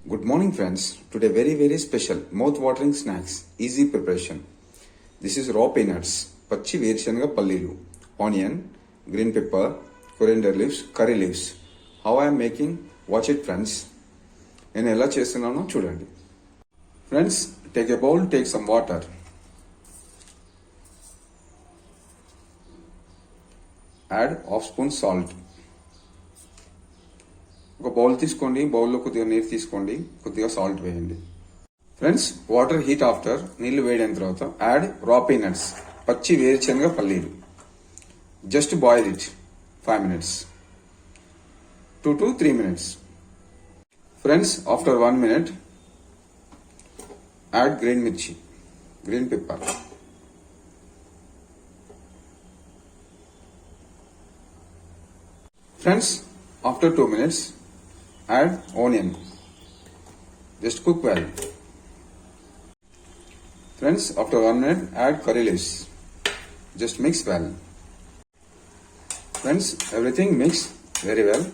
Good morning friends. Today very special mouth-watering snacks, easy preparation. This is raw peanuts, పచ్చి వేరుశనగ పల్లీలు, onion, green pepper, coriander leaves, curry leaves. How I am making? Watch it friends. నేను ఎలా చేస్తున్నానో చూడండి. Friends, take a bowl, take some water. Add half spoon salt. ఒక bowl తీసుకోండి, బౌల్లో కొద్దిగా నీరు తీసుకోండి, కొద్దిగా సాల్ట్ వేయండి. ఫ్రెండ్స్, వాటర్ హీట్ ఆఫ్టర్, నీళ్లు వేడిన తర్వాత యాడ్ రా పీనట్స్, పచ్చి వేరుశనగ పల్లీలు. Just boil it 5 minutes, 2 to 3 minutes. Friends, after 1 minute add green మిర్చి, green pepper. Friends, after 2 minutes, add onion. Just cook well. Friends, after 1 minute, add curry leaves. Just mix well. Friends, everything mix very well.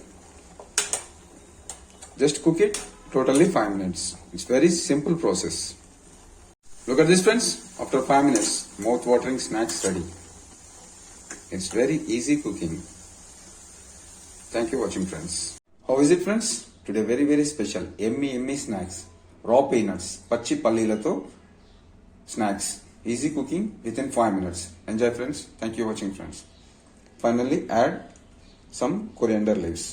Just cook it totally 5 minutes. It's very simple process. Look at this friends, after 5 minutes, mouth-watering snacks ready. It's very easy cooking. Thank you for watching friends. How is it friends? Today very special yummy snacks. Raw peanuts, పచ్చి పల్లీలతో snacks. Easy cooking within 5 minutes. Enjoy friends. Thank you for watching friends. Finally add some coriander leaves.